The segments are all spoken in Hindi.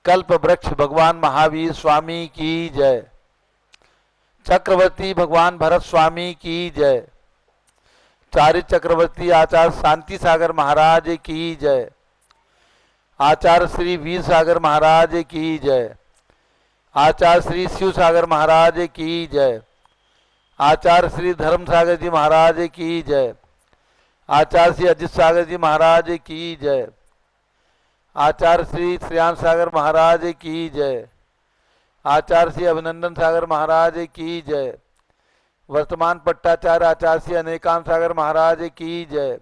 कल्प वृक्ष भगवान महावीर स्वामी की जय। चक्रवर्ती भगवान भरत स्वामी की जय। चारित्र चक्रवर्ती आचार्य शांति सागर महाराज की जय। आचार्य श्री वीर सागर महाराज की जय। आचार्य श्री शिव सागर महाराज की जय। आचार्य श्री धर्म सागर जी महाराज की जय। आचार्य श्री अजित सागर जी महाराज की जय। आचार्य श्री श्रेयांश सागर महाराज की जय। आचार्य श्री अभिनंदन सागर महाराज की जय। वर्तमान पट्टाचार्य आचार्य श्री अनेकांत सागर महाराज की जय।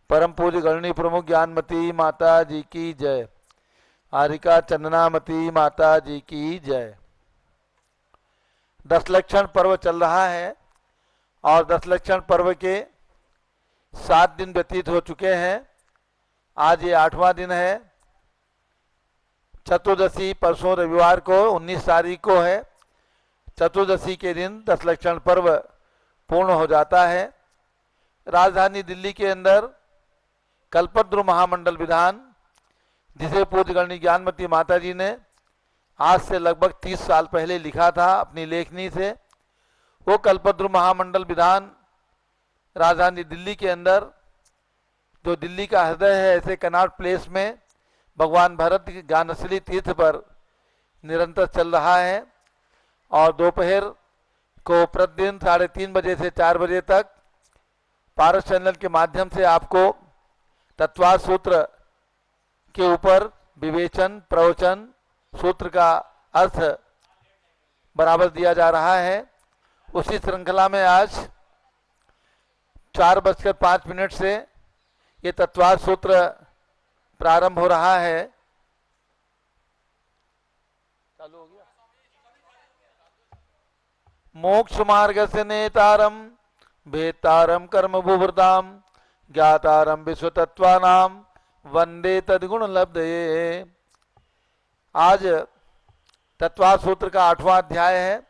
परम पूज्य गणनी प्रमुख ज्ञानमती माता जी की जय। आरिका चंदनामती माता जी की जय। 10 लक्षण पर्व चल रहा है और 10 लक्षण पर्व के 7 दिन व्यतीत हो चुके हैं। आज ये 8वां दिन है। चतुर्दशी परसों रविवार को 19 तारीख को है। चतुर्दशी के दिन 10 लक्षण पर्व पूर्ण हो जाता है। राजधानी दिल्ली के अंदर कल्पद्रु महामंडल विधान, जिसे पूज्य गणनी ज्ञानमती माता जी ने आज से लगभग 30 साल पहले लिखा था अपनी लेखनी से, वो कल्पद्रु महामंडल विधान राजधानी दिल्ली के अंदर, जो दिल्ली का हृदय है, ऐसे कनॉट प्लेस में भगवान भरत के ज्ञानस्थली तीर्थ पर निरंतर चल रहा है। और दोपहर को प्रतिदिन 3:30 बजे से 4 बजे तक पारस चैनल के माध्यम से आपको तत्वार्थ सूत्र के ऊपर विवेचन, प्रवचन, सूत्र का अर्थ बराबर दिया जा रहा है। उसी श्रृंखला में आज 4:05 से ये तत्वार्थ सूत्र प्रारंभ हो रहा है। चालू हो गया। मोक्ष मार्ग से नेतारम भेतारम कर्म भूभृताम ज्ञातारम विश्व तत्वानाम वंदे तद्गुण लब्धये। आज तत्वार्थ सूत्र का 8वां अध्याय है।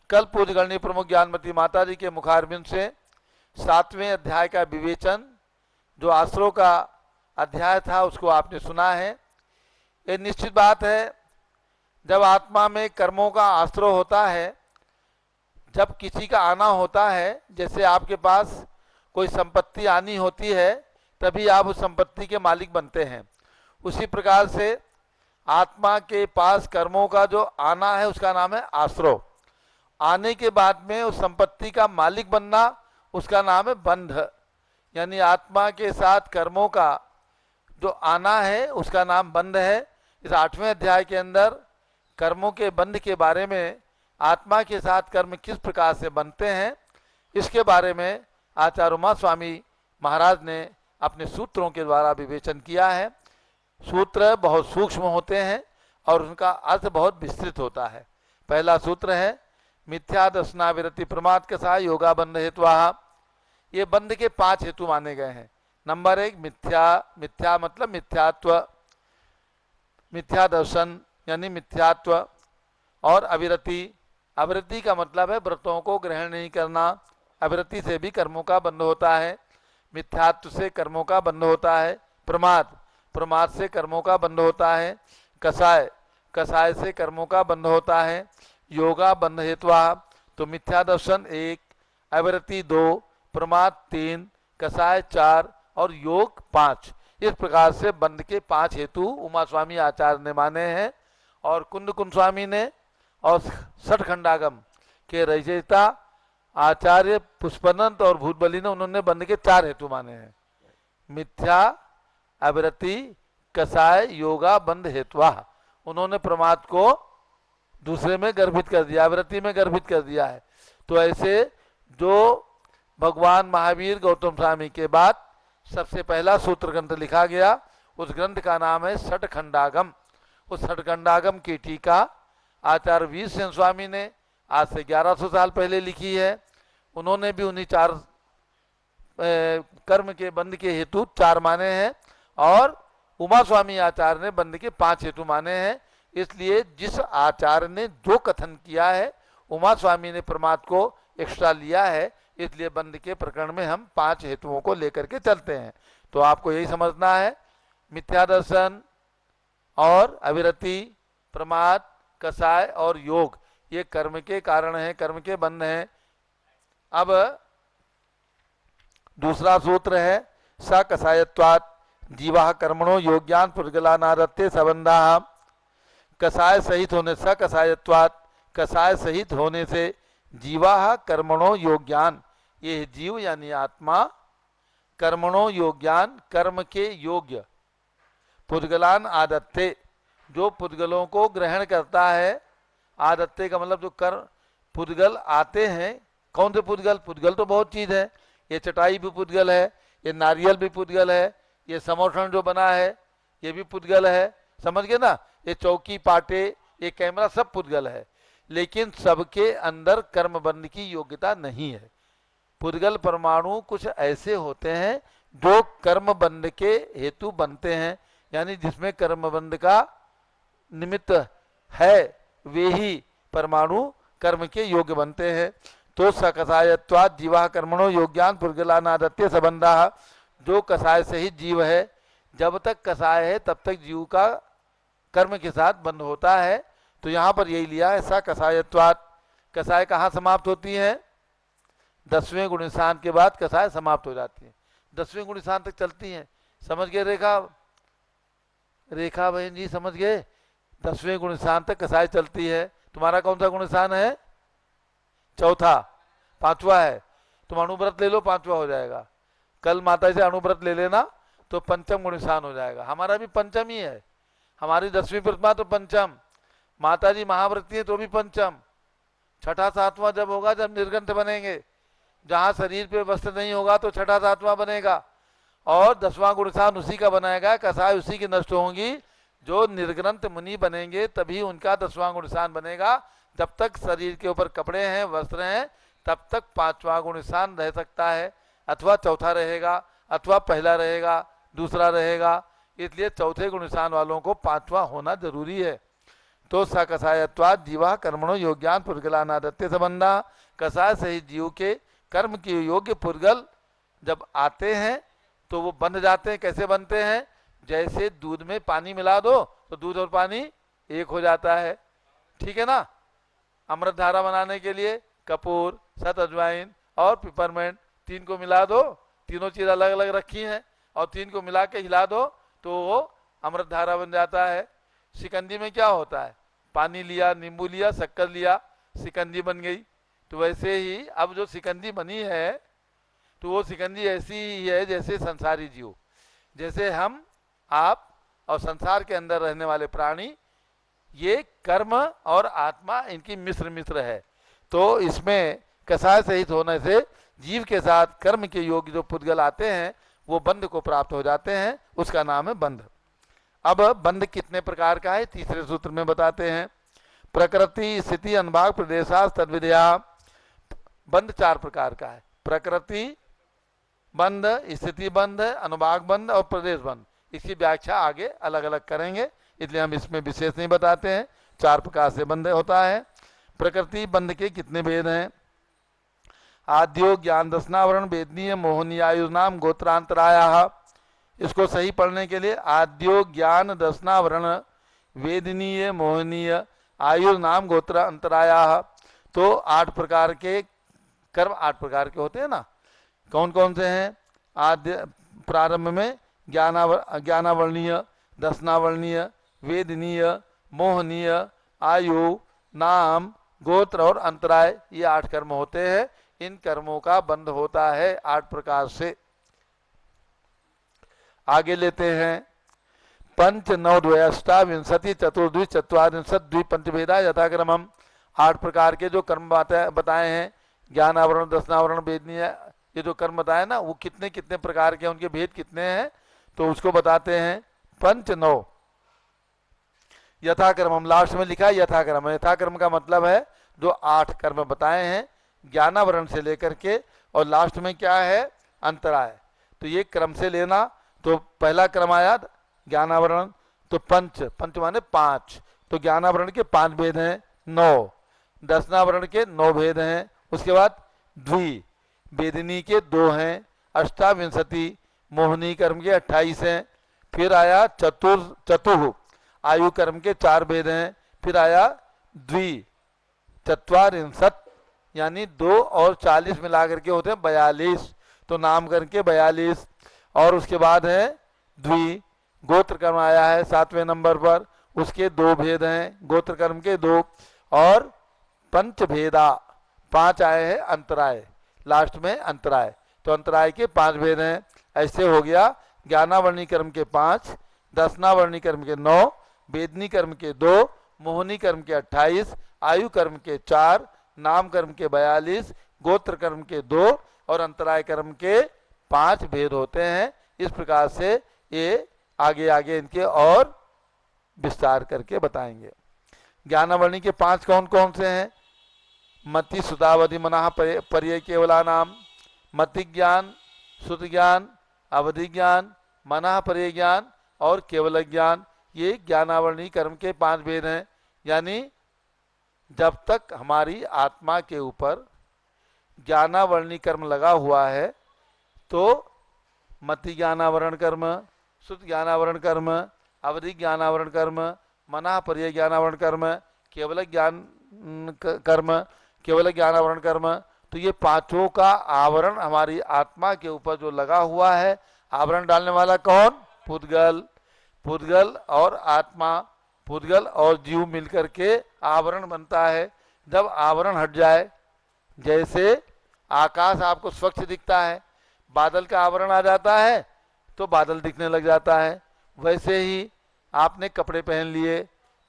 कल पूज्य गणनी प्रमुख ज्ञानमती माता जी के मुखारबिंद से 7वें अध्याय का विवेचन, जो आश्रयों का अध्याय था, उसको आपने सुना है। ये निश्चित बात है, जब आत्मा में कर्मों का आश्रय होता है, जब किसी का आना होता है, जैसे आपके पास कोई संपत्ति आनी होती है, तभी आप उस संपत्ति के मालिक बनते हैं। उसी प्रकार से आत्मा के पास कर्मों का जो आना है उसका नाम है आश्रय। आने के बाद में उस संपत्ति का मालिक बनना, उसका नाम है बंध। यानी आत्मा के साथ कर्मों का जो आना है उसका नाम बंध है। इस 8वें अध्याय के अंदर कर्मों के बंध के बारे में, आत्मा के साथ कर्म किस प्रकार से बनते हैं, इसके बारे में आचार्य उमा स्वामी महाराज ने अपने सूत्रों के द्वारा विवेचन किया है। सूत्र बहुत सूक्ष्म होते हैं और उनका अर्थ बहुत विस्तृत होता है। पहला सूत्र है मिथ्या दर्शना विरति प्रमाद के साथ योगा बंध हेतुआ। ये बंध के 5 हेतु माने गए हैं। नंबर 1 मिथ्या। मिथ्या मतलब मिथ्यात्व, मिथ्या दर्शन यानी मिथ्यात्व। और अविरति। अविरति का मतलब है व्रतों को ग्रहण नहीं करना। अविरति से भी कर्मों का बंध होता है। मिथ्यात्व से कर्मों का बंध होता है। प्रमाद। प्रमाद से कर्मों का बंध होता है। कसाय। कसाय से कर्मों का बंध होता है। योगा बंध हेतुआ। तो मिथ्या दर्शन 1, अविरति 2, प्रमाद 3, कसाय 4 और योग 5। इस प्रकार से बंध के 5 हेतु उमा स्वामी आचार्य ने माने हैं। और कुंद कुंद स्वामी ने और सठ खंडागम के रचयिता आचार्य पुष्पानंद और भूतबली ने, उन्होंने बंध के 4 हेतु माने हैं। मिथ्या, अविरति, कसाय, योगा बंध हेतुआ। उन्होंने प्रमाद को दूसरे में गर्भित कर दिया, अविरति में गर्भित कर दिया है। तो ऐसे जो भगवान महावीर गौतम स्वामी के बाद सबसे पहला सूत्र ग्रंथ लिखा गया, उस ग्रंथ का नाम है सठ खंडागम। उस सठ खंडागम की टीका आचार्य वीर सेन स्वामी ने आज से 1100 साल पहले लिखी है। उन्होंने भी उन्हीं 4 कर्म के बंध के हेतु 4 माने हैं और उमा स्वामी आचार्य ने बंध के 5 हेतु माने हैं। इसलिए जिस आचार्य ने जो कथन किया है, उमा स्वामी ने प्रमाद को एक्स्ट्रा लिया है। इसलिए बंध के प्रकरण में हम 5 हेतुओं को लेकर के चलते हैं। तो आपको यही समझना है, मिथ्या दर्शन और अविरति, प्रमाद, कसाय और योग ये कर्म के कारण हैं, कर्म के बंध हैं। अब दूसरा सूत्र है स कसायत्वात् जीवा कर्मणो योग्यान पुद्गलानादत्ते संबंधा। कसाय सहित होने स कसायत्वात् कसाय सहित होने से जीवा कर्मणो योग्यान, ये जीव यानी आत्मा कर्मणो योग्यान कर्म के योग्य, पुद्गलान आदत्ते जो पुद्गलों को ग्रहण करता है। आदत्ते का मतलब जो कर पुद्गल आते हैं। कौन से पुद्गल? पुद्गल तो बहुत चीज है, ये चटाई भी पुद्गल है, ये नारियल भी पुद्गल है, ये समोसन जो बना है ये भी पुद्गल है, समझ गए ना। ये चौकी पाटे ये कैमरा सब पुद्गल है, लेकिन सबके अंदर कर्म बंध की योग्यता नहीं है। पुद्गल परमाणु कुछ ऐसे होते हैं जो कर्म बंध के हेतु बनते हैं, यानी जिसमें कर्म बंध का निमित्त है वे ही परमाणु कर्म के योग्य बनते हैं। तो सकसायत्वात् जीवा कर्मणो योग्यान पुद्गलानादत्ते संबंधा, जो कसाय से ही जीव है, जब तक कसाय है तब तक जीव का कर्म के साथ बंध होता है। तो यहाँ पर यही लिया है स कसायत्वात्। कसाय कहाँ समाप्त होती है? 10वें गुणस्थान के बाद कसाय समाप्त हो जाती है, 10वें गुणस्थान तक चलती है। समझ गए रेखा? रेखा बहन जी समझ गए? 10वें गुणस्थान तक कसाय चलती है। तुम्हारा कौन सा गुणस्थान है? चौथा। 5वां है, तुम अणुव्रत ले लो, 5वां हो जाएगा। कल माता से अणुव्रत ले लेना तो पंचम गुणस्थान हो जाएगा। हमारा भी पंचम ही है, हमारी 10वीं प्रतिमा तो पंचम, माता जी महाव्रती है तो भी पंचम। छठा सातवां जब होगा जब निर्गंथ बनेंगे, जहां शरीर पे वस्त्र नहीं होगा तो छठा सातवां बनेगा, और 10वां गुणस्थान उसी का बनाएगा। कसाय उसी की नष्ट होंगी, जो निर्ग्रंथ मुनि बनेंगे तभी उनका 10वां गुणस्थान बनेगा। जब तक शरीर के ऊपर कपड़े हैं, वस्त्र हैं, तब तक 5वां गुणस्थान रह सकता है, अथवा चौथा रहेगा, अथवा पहला रहेगा, दूसरा रहेगा। इसलिए चौथे गुणस्थान वालों को 5वां होना जरूरी है। तो सकसायत्वात् जीवा कर्मणो योग्यान पुद्गलानादत्ते संबंधा, कसाय सहित जीव के कर्म के योग्य पुद्गल जब आते हैं तो वो बंध जाते हैं। कैसे बनते हैं? जैसे दूध में पानी मिला दो तो दूध और पानी एक हो जाता है, ठीक है ना। अमृत धारा बनाने के लिए कपूर, सत अजवाइन और पिपरमेंट 3 को मिला दो, तीनों चीज अलग अलग रखी हैं, और 3 को मिला के हिला दो तो वो अमृत धारा बन जाता है। शिकंजी में क्या होता है? पानी लिया, नींबू लिया, शक्कर लिया, शिकंजी बन गई। तो वैसे ही अब जो शिकंजी बनी है तो वो शिकंजी ऐसी ही है जैसे संसारी जीव, जैसे हम आप और संसार के अंदर रहने वाले प्राणी, ये कर्म और आत्मा इनकी मिश्र मिश्र है। तो इसमें कसाय सहित होने से जीव के साथ कर्म के योग्य जो पुद्गल आते हैं वो बंध को प्राप्त हो जाते हैं, उसका नाम है बंध। अब बंध कितने प्रकार का है तीसरे सूत्र में बताते हैं। प्रकृति, स्थिति, अनुभाग, प्रदेशास, तद्विधया। बंध 4 प्रकार का है। प्रकृति बंध, स्थिति बंध, अनुभाग बंध और प्रदेश बंध। इसकी व्याख्या आगे अलग अलग करेंगे, इसलिए हम इसमें विशेष नहीं बताते हैं। 4 प्रकार से बंध होता है। प्रकृति बंध के कितने भेद हैं? आद्यो ज्ञान दर्शनावरण वेदनीय मोहनीय आयुर्नाम गोत्रांतराया। इसको सही पढ़ने के लिए आद्यो ज्ञान दर्शनावरण वेदनीय मोहनीय आयुर्नाम गोत्र अंतराया। तो 8 प्रकार के कर्म 8 प्रकार के होते हैं ना। कौन कौन से हैं? आद्य प्रारंभ में ज्ञानावर्णीय, दर्शनावर्णीय, वेदनीय, मोहनीय, आयु, नाम, गोत्र और अंतराय, ये 8 कर्म होते हैं। इन कर्मों का बंध होता है 8 प्रकार से। आगे लेते हैं। पंच नौ द्वयष्टा विंशति चतुर्द्वि चत्वारिंशत् द्विपंचभेदा यथाक्रमम। 8 प्रकार के जो कर्म बताए हैं, ज्ञान आवरण, दर्शनावरण, वेदनीय, ये जो कर्म बताए ना, वो कितने कितने प्रकार के, उनके भेद कितने हैं तो उसको बताते हैं। पंच नौ यथाक्रम, हम लास्ट में लिखा है यथाक्रम। यथाक्रम का मतलब है जो 8 कर्म बताए हैं ज्ञानावरण से लेकर के, और लास्ट में क्या है? अंतराय। तो ये क्रम से लेना। तो पहला क्रम आया ज्ञानावरण, तो पंच, पंच माने 5, तो ज्ञानावरण के 5 भेद हैं। 9 दर्शनावरण के 9 भेद हैं। उसके बाद द्वि वेदिनी के 2 हैं। अष्टाविंशति मोहनी कर्म के 28 हैं। फिर आया चतुः आयु कर्म के 4 भेद हैं। फिर आया द्वि चत्वारिंशत्, यानी 2 और 40 मिलाकर के होते हैं 42, तो नाम करके 42। और उसके बाद है द्वि गोत्र कर्म आया है 7वें नंबर पर, उसके 2 भेद हैं, गोत्र कर्म के 2। और पंच भेदा 5 आए हैं अंतराय, लास्ट में अंतराय, तो अंतराय के 5 भेद हैं। ऐसे हो गया ज्ञानावर्णी कर्म के 5, दसनावर्णी कर्म के 9, वेदनी कर्म के 2, मोहनी कर्म के 28, आयु कर्म के 4, नाम कर्म के 42, गोत्र कर्म के 2 और अंतराय कर्म के 5 भेद होते हैं। इस प्रकार से ये आगे आगे इनके और विस्तार करके बताएंगे। ज्ञानावर्णी के 5 कौन कौन से हैं? मति सुधावधि मना पर्य केवला नाम, मति ज्ञान, सुत ज्ञान, अवधि ज्ञान, मना पर्य ज्ञान और केवल ज्ञान, ये ज्ञानावर्णी कर्म के 5 भेद हैं। यानी जब तक हमारी आत्मा के ऊपर ज्ञानावर्णी कर्म लगा हुआ है तो मति ज्ञानावरण कर्म, सुत ज्ञानावरण कर्म, अवधि ज्ञानावरण कर्म, मना पर्य ज्ञानावरण कर्म, केवल ज्ञान कर्म, केवल ज्ञानावरण कर्म, तो ये 5 का आवरण हमारी आत्मा के ऊपर जो लगा हुआ है, आवरण डालने वाला कौन? पुद्गल। पुद्गल और आत्मा, पुद्गल और जीव मिलकर के आवरण बनता है। जब आवरण हट जाए, जैसे आकाश आपको स्वच्छ दिखता है, बादल का आवरण आ जाता है तो बादल दिखने लग जाता है, वैसे ही आपने कपड़े पहन लिए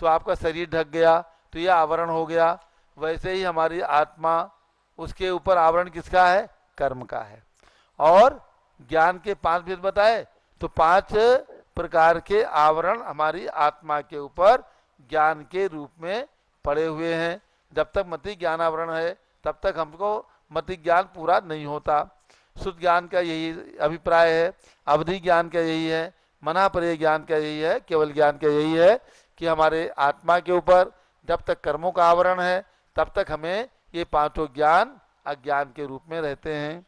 तो आपका शरीर ढक गया तो यह आवरण हो गया। वैसे ही हमारी आत्मा, उसके ऊपर आवरण किसका है? कर्म का है। और ज्ञान के 5 भेद बताए, तो 5 प्रकार के आवरण हमारी आत्मा के ऊपर ज्ञान के रूप में पड़े हुए हैं। जब तक मति ज्ञानावरण है तब तक हमको मति ज्ञान पूरा नहीं होता। शुद्ध ज्ञान का यही अभिप्राय है, अवधि ज्ञान का यही है, मना पर्य ज्ञान का यही है, केवल ज्ञान का यही है कि हमारे आत्मा के ऊपर जब तक कर्मों का आवरण है तब तक हमें ये 5 ज्ञान अज्ञान के रूप में रहते हैं।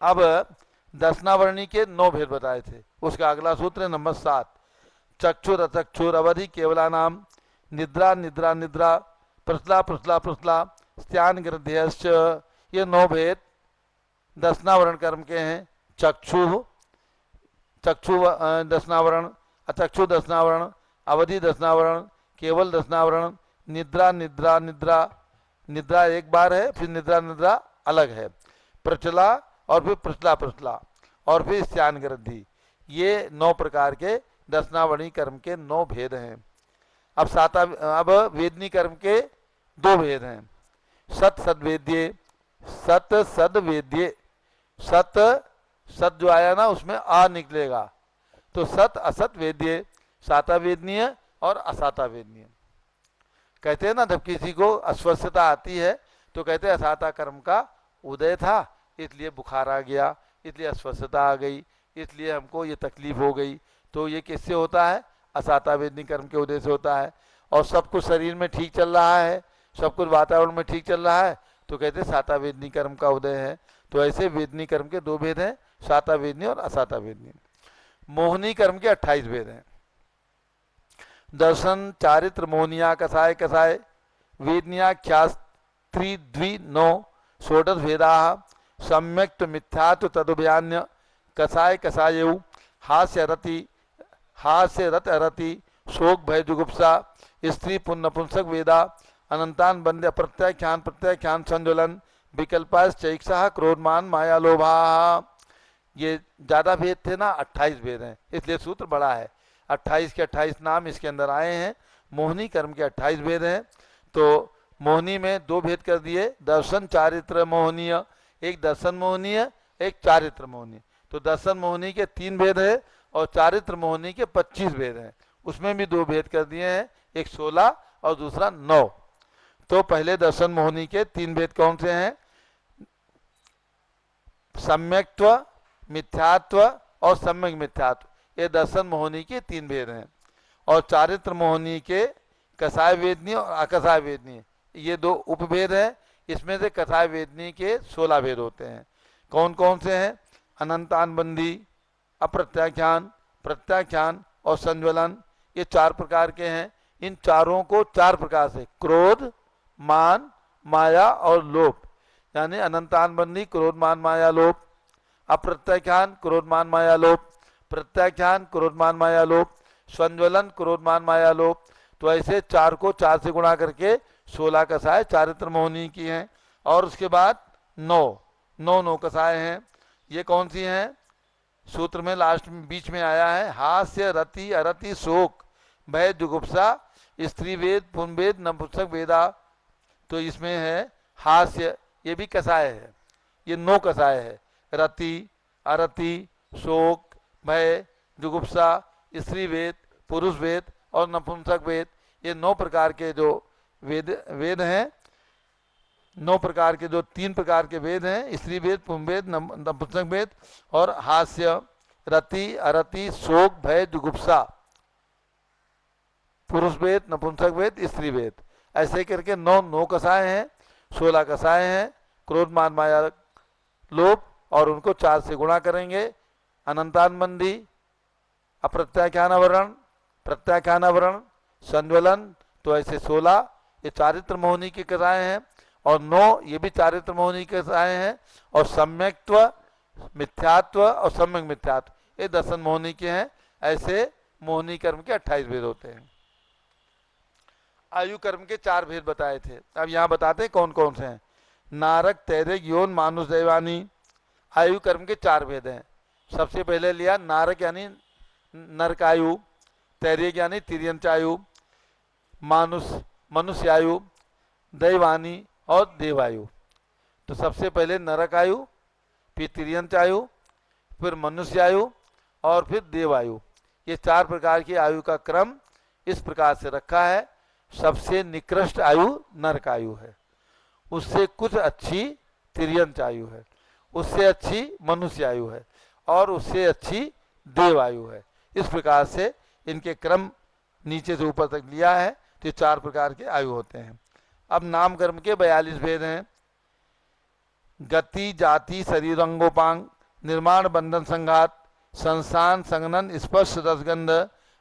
अब दसनावर्णी के 9 भेद बताए थे, उसका अगला सूत्र नंबर 7, चक्षुर अचक्षुर अवधि केवला नाम, निद्रा निद्रा निद्रा, प्रसला प्रसला प्रसला, स्त्यान ग्रध्यश्च, ये 9 भेद दसनावरण कर्म के हैं। चक्षु, चक्षु दसनावरण, अचक्षु दसनावरण, अवधि दसनावरण, केवल दसनावरण, निद्रा निद्रा निद्रा, निद्रा एक बार है, फिर निद्रा निद्रा अलग है, प्रचला और फिर प्रचला प्रचला और फिर स्त्यान ग्रंथि, ये 9 प्रकार के दसनावणी कर्म के 9 भेद हैं। अब वेदनी कर्म के 2 भेद हैं, सत सदवेद्य, सत सदवेद्य, सत सत जो आया ना उसमें आ निकलेगा, तो सत असत वेद्य, साता वेदनीय और असाता वेदनीय। कहते हैं ना जब किसी को अस्वस्थता आती है तो कहते हैं असाता कर्म का उदय था इसलिए बुखार आ गया, इसलिए अस्वस्थता आ गई, इसलिए हमको ये तकलीफ हो गई। तो ये किससे होता है? असाता वेदनी कर्म के उदय से होता है। और सब कुछ शरीर में ठीक चल रहा है, सब कुछ वातावरण में ठीक चल रहा है तो कहते हैं साता वेदनी कर्म का उदय है। तो ऐसे वेदनी कर्म के 2 भेद हैं, साता वेदनी और असाता वेदनी। मोहनी कर्म के 28 भेद हैं। दर्शन चारित्र मोहनिया कसाय कसाय, वेदनिया ख्यास्त्री द्वि 9 षोडश भेदा, सम्यक्त मिथ्यात्व तदुभयान्य कसाय कसायु, हास्य रति हास्य रत रति, शोक भय जुगुप्सा, स्त्री पुण्य पुंसक वेदा, अनंतान बंदे प्रत्याख्यान प्रत्याख्यान संज्वलन, विकल्पाश्चैक्षः क्रोधमान माया लोभा। ये ज्यादा भेद थे ना, 28 भेद हैं, इसलिए सूत्र बड़ा है। 28 के 28 नाम इसके अंदर आए हैं। मोहनी कर्म के 28 भेद हैं। तो मोहनी में 2 भेद कर दिए, दर्शन चारित्र मोहनीय, एक दर्शन मोहनीय एक चारित्र मोहनीय। तो दर्शन मोहनी के 3 भेद है और चारित्र मोहनी के 25 भेद हैं। उसमें भी 2 भेद कर दिए हैं, एक 16 और दूसरा 9। तो पहले दर्शन मोहनी के 3 भेद कौन से हैं? सम्यक्त्व, मिथ्यात्व और सम्यक मिथ्यात्व, ये दर्शन मोहनी के 3 भेद हैं। और चारित्र मोहनी के कसाय वेदनी और अकसाय वेदनी, ये 2 उपभेद हैं। इसमें से कसाय वेदनी के 16 भेद होते हैं। कौन कौन से हैं? अनंतान बंदी, अप्रत्याख्यान, प्रत्याख्यान और संज्वलन, ये 4 प्रकार के हैं। इन चारों को 4 प्रकार से, क्रोध, मान, माया और लोभ, यानी अनंतान बंदी क्रोध मान माया लोभ, अप्रत्याख्यान क्रोध मान माया लोभ, प्रत्याख्यान क्रोध मान माया लोभ, संज्वलन क्रोध मान माया लोभ। तो ऐसे 4 को 4 से गुणा करके 16 कसाय चारित्र मोहनी की हैं। और उसके बाद 9 कसाय हैं। ये कौन सी हैं? सूत्र में लास्ट में बीच में आया है, हास्य, रति, अरति, शोक, भय, जुगुप्सा, स्त्री वेद, पुनवेद, नपुंसक वेदा। तो इसमें है हास्य, ये भी कसाय है। ये 9 कसाय है, रति, अरति, शोक, भय, जुगुप्सा, स्त्री वेद, पुरुष वेद और नपुंसक वेद। ये 9 प्रकार के जो वेद हैं, 9 प्रकार के जो 3 प्रकार के वेद हैं, स्त्री वेद, पुंवेद, नपुंसक वेद और हास्य, रति, अरति, शोक, भय, जुगुप्सा, पुरुष वेद, नपुंसक वेद, स्त्री वेद। ऐसे करके 9 कसाय हैं, 16 कसाय हैं, क्रोध मान माया लोभ, और उनको 4 से गुणा करेंगे। अनंतान बंदी, अप्रत्याख्यानावरण, प्रत्याख्यानावरण, संज्वलन, तो ऐसे 16 ये चारित्र मोहनी के कसाय हैं। और 9 ये भी चारित्र मोहनी के कसाय हैं। और सम्यक्त्व, मिथ्यात्व और सम्यक मिथ्यात्व ये दर्शन मोहनी के हैं। ऐसे मोहनी कर्म के 28 भेद होते हैं। आयु कर्म के 4 भेद बताए थे, अब यहाँ बताते हैं कौन कौन से हैं। नारक, तैरिक, यौन, मानुष, दैवानी। आयु कर्म के 4 भेद हैं। सबसे पहले लिया नारक यानी नरकायु, तैरिक यानी तिर्यंचायु, मनुष्यायु, दैवानी और देवायु। तो सबसे पहले नरकायु, फिर तिर्यंचायु, फिर मनुष्यायु और फिर देवायु। ये 4 प्रकार की आयु का क्रम इस प्रकार से रखा है। सबसे निकृष्ट आयु नरकायु है, उससे कुछ अच्छी तिर्यंचायु है, उससे अच्छी मनुष्यायु है और उससे अच्छी देवायु है। इस प्रकार से इनके क्रम नीचे से ऊपर तक लिया है। तो 4 प्रकार के आयु होते हैं। अब नाम कर्म के 42 भेद हैं। गति, जाति, शरीर, अंगोपांग, निर्माण, बंधन, संघात, संस्थान, संगनन, स्पर्श, रसगंध,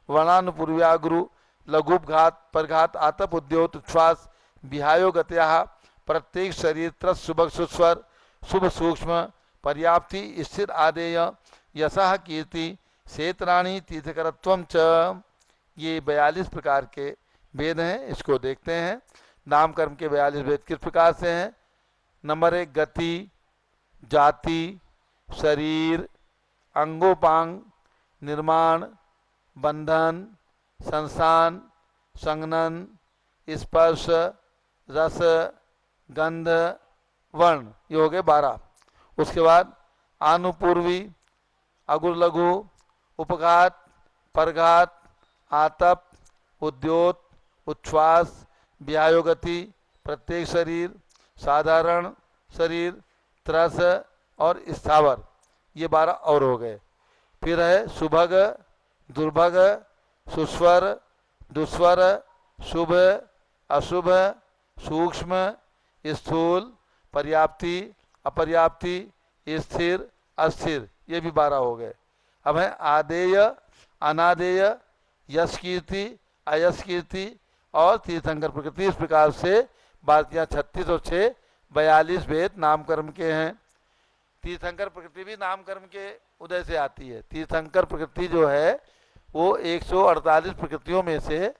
वर्णानुपूर्व्यागुरु, लघुपघात, परघात, आतप, उद्योत, उच्छ्वास, विहायो गत्याः, प्रत्येक शरीर, त्रस, सुभग, सुस्वर, शुभ, सूक्ष्म, पर्याप्ति, स्थिर, आदेय, यशः, कीर्ति, क्षेत्राणी, तीर्थकरत्वम च। ये 42 प्रकार के भेद हैं। इसको देखते हैं। नाम कर्म के 42 भेद किस प्रकार से हैं। नंबर 1 गति, जाति, शरीर, अंगोपांग, निर्माण, बंधन, संस्थान, संगनन, स्पर्श, रस, गंध, वर्ण, ये हो गए 12। उसके बाद आनुपूर्वी, अगुर लघु, उपघात, परघात, आतप, उद्योत, उच्छ्वास, व्यायोगति, प्रत्येक शरीर, साधारण शरीर, त्रस और स्थावर, ये 12 और हो गए। फिर है सुभग, दुर्भग, सुस्वर, दुस्वर, शुभ, अशुभ, सूक्ष्म, स्थूल, पर्याप्ति, अपर्याप्ति, स्थिर, अस्थिर, ये भी 12 हो गए। अब है आदेय, अनादेय, यश कीर्ति, अयश कीर्ति और तीर्थंकर प्रकृति। इस प्रकार से भारतीय 36 और 6 42 भेद नाम कर्म के हैं। तीर्थंकर प्रकृति भी नाम कर्म के उदय से आती है। तीर्थंकर प्रकृति जो है वो 148 प्रकृतियों में से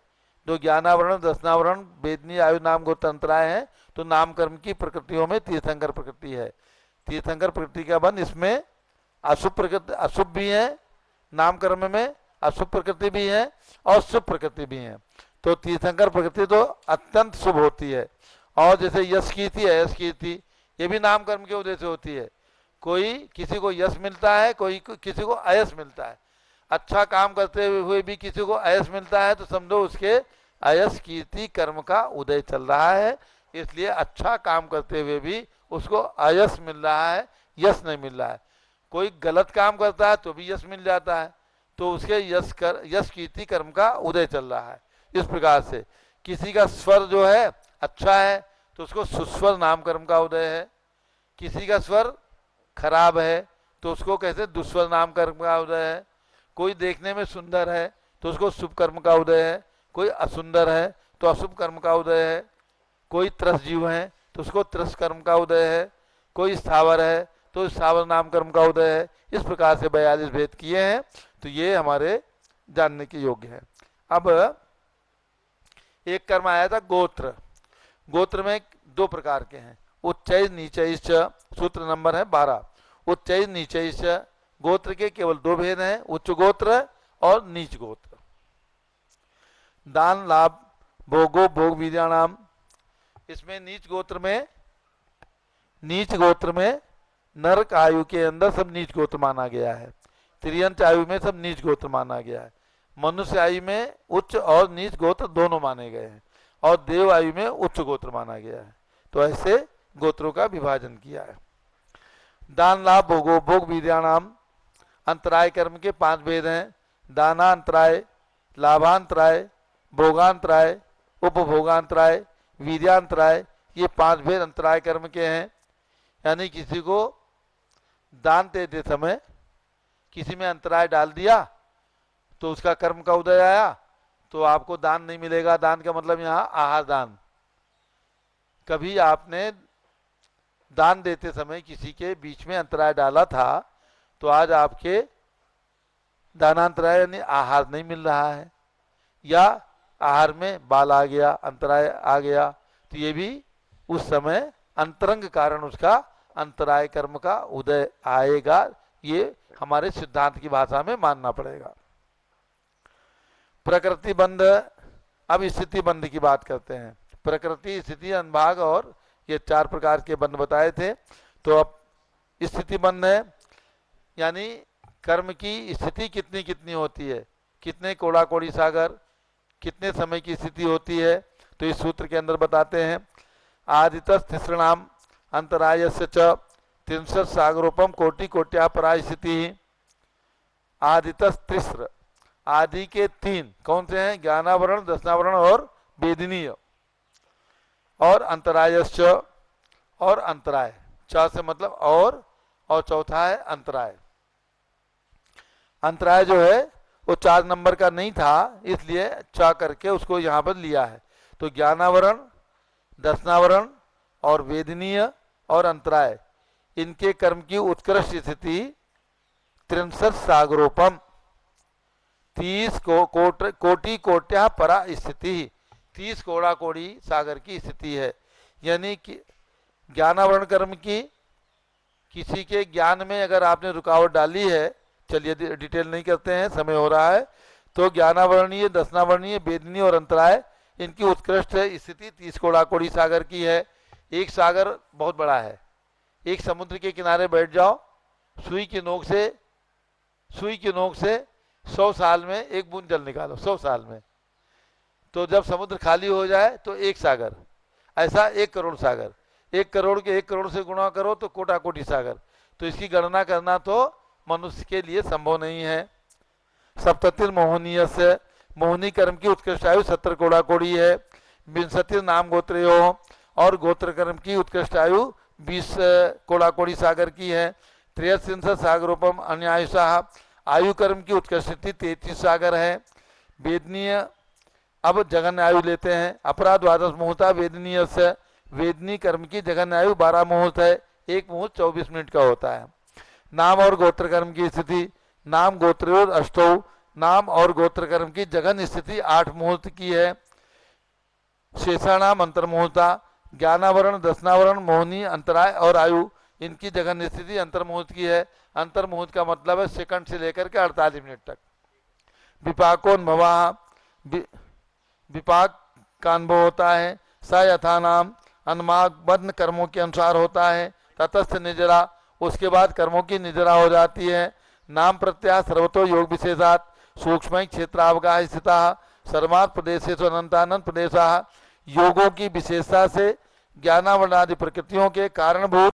जो ज्ञानावरण, दर्शनावरण, वेदनी, आयु, नाम, गोतंत्राएं हैं, तो नाम कर्म की प्रकृतियों में तीर्थंकर प्रकृति है। तीर्थंकर प्रकृति का बंध, इसमें अशुभ प्रकृति, अशुभ भी है नाम कर्म में, अशुभ प्रकृति भी है और शुभ प्रकृति भी है। तो तीर्थंकर प्रकृति तो अत्यंत शुभ होती है। और जैसे यश कीर्ति, अयश कीर्ति, ये भी नाम कर्म के उदय से होती है। कोई किसी को यश मिलता है, कोई किसी को अयश मिलता है। अच्छा काम करते हुए भी किसी को अयश मिलता है तो समझो उसके अयश कीर्ति कर्म का उदय चल रहा है। इसलिए अच्छा काम करते हुए भी उसको अयश मिल रहा है, यश नहीं मिल रहा है। कोई गलत काम करता है तो भी यश मिल जाता है, तो उसके यश कीर्ति कर्म का उदय चल रहा है। इस प्रकार से किसी का स्वर जो है अच्छा है तो उसको सुस्वर नाम कर्म का उदय है। किसी का स्वर खराब है तो उसको कैसे दुस्वर नाम कर्म का उदय है। कोई देखने में सुंदर है तो उसको शुभ कर्म का उदय है, कोई असुंदर है तो अशुभ कर्म का उदय है, कोई त्रस जीव है तो उसको त्रस कर्म का उदय है, कोई स्थावर है तो स्थावर नाम कर्म का उदय है। इस प्रकार से 42 भेद किए हैं, तो ये हमारे जानने के योग्य है। अब एक कर्म आया था गोत्र। गोत्र में दो प्रकार के हैं, उच्चैज नीचैश्च, सूत्र नंबर है 12। उच्चैज नीचैश्च, गोत्र के केवल दो भेद हैं, उच्च गोत्र और नीच गोत्र। दान लाभ भोगो भोग विद्यानाम, इसमें नीच गोत्र में नरक आयु के अंदर सब नीच गोत्र माना गया है, त्रियंच आयु में सब नीच गोत्र माना गया है, मनुष्य आयु में उच्च और नीच गोत्र दोनों माने गए हैं, और देव आयु में उच्च गोत्र माना गया है। तो ऐसे गोत्रों का विभाजन किया है। दान लाभ भोगो भोग विद्यानाम, अंतराय कर्म के 5 भेद हैं, दानांतराय, लाभांतराय, भोगांतराय, उपभोगांतराय, वीर्यांतराय, ये 5 भेद अंतराय कर्म के हैं। यानी किसी को दान देते समय किसी में अंतराय डाल दिया तो उसका कर्म का उदय आया, तो आपको दान नहीं मिलेगा। दान का मतलब यहाँ आहार दान। कभी आपने दान देते समय किसी के बीच में अंतराय डाला था तो आज आपके दानांतराय यानी आहार नहीं मिल रहा है, या आहार में बाल आ गया, अंतराय आ गया, तो ये भी उस समय अंतरंग कारण उसका अंतराय कर्म का उदय आएगा। ये हमारे सिद्धांत की भाषा में मानना पड़ेगा। प्रकृति बंध, अब स्थिति बंध की बात करते हैं। प्रकृति, स्थिति, अनुभाग और ये 4 प्रकार के बंध बताए थे। तो अब स्थिति बंध है, यानी कर्म की स्थिति कितनी कितनी होती है, कितने कोड़ा कोड़ी सागर, कितने समय की स्थिति होती है। तो इस सूत्र के अंदर बताते हैं, आदितस तिसृणाम अंतरायस्य च 30 सागरोपम कोटि कोट्या परा स्थिति। आदितस तिस्र, आदि के 3 कौन से हैं, ज्ञानावरण, दशनावरण और वेदनीय। और अंतरायश्च, और अंतराय, च से मतलब और चौथा है अंतराय। अंतराय जो है वो 4 नंबर का नहीं था, इसलिए च करके उसको यहाँ पर लिया है। तो ज्ञानावरण, दशनावरण और वेदनीय और अंतराय, इनके कर्म की उत्कृष्ट स्थिति 63 सागरोपम, 30 कोटि कोट्या परा स्थिति, 30 कोड़ा कोड़ी सागर की स्थिति है। यानी कि ज्ञानावरण कर्म की किसी के ज्ञान में अगर आपने रुकावट डाली है, चलिए डिटेल नहीं करते हैं, समय हो रहा है, तो ज्ञानावरणीय, दशनावरणीय, वेदनीय और अंतराय, इनकी उत्कृष्ट स्थिति 30 कोड़ा कोड़ी सागर की है। एक सागर बहुत बड़ा है, एक समुद्र के किनारे बैठ जाओ, सुई की नोक से 100 साल में एक बूंद जल निकालो, 100 साल में, तो जब समुद्र खाली हो जाए तो एक सागर, ऐसा 1 करोड़ सागर, 1 करोड़ के 1 करोड़ से गुणा करो तो कोटा कोटि सागर। तो इसकी गणना करना तो मनुष्य के लिए संभव नहीं है। सप्ततिर मोहनीय से, मोहनी कर्म की उत्कृष्ट आयु 70 कोड़ा कोड़ी है। विंशतिर नाम गोत्रो, और गोत्र कर्म की उत्कृष्ट आयु 20 कोड़ा कोड़ी सागर की है। 63 सागरोपम अन्यायुषा, आयु कर्म की उत्कृष्ट 33 सागर है। वेदनीय, अब जघन्य आयु लेते हैं। अपरा 12 मुहूर्ता वेदनीय से, वेदनी कर्म की जघन्य आयु 12 मुहूर्त है, एक मुहूर्त 24 मिनट का होता है। नाम और गोत्र कर्म की स्थिति, नाम गोत्रोर अष्टौ, नाम और गोत्र कर्म की जघन्य स्थिति 8 मुहूर्त की है। शेषाणाम अंतर मुहूर्ता, ज्ञानावरण, दशनावरण, मोहनी, अंतराय और आयु, इनकी जघन्य स्थिति अंतर मुहूर्त की है। अंतर मुहूर्त का मतलब है सेकंड से लेकर के 48 मिनट तक। विपाकोन्भवा, विपाक का अनुभव होता है। स यथा नाम, अनुमाग बद्ध कर्मों के अनुसार होता है। तटस्थ निजरा, उसके बाद कर्मों की निजरा हो जाती है। नाम प्रत्याह सर्वतो योग विशेषात, सूक्ष्म क्षेत्रावगाह स्थिता, सर्वात प्रदेशेषु अनंतानंद प्रदेशा, योगों की विशेषता से ज्ञानावरणादि प्रकृतियों के कारणभूत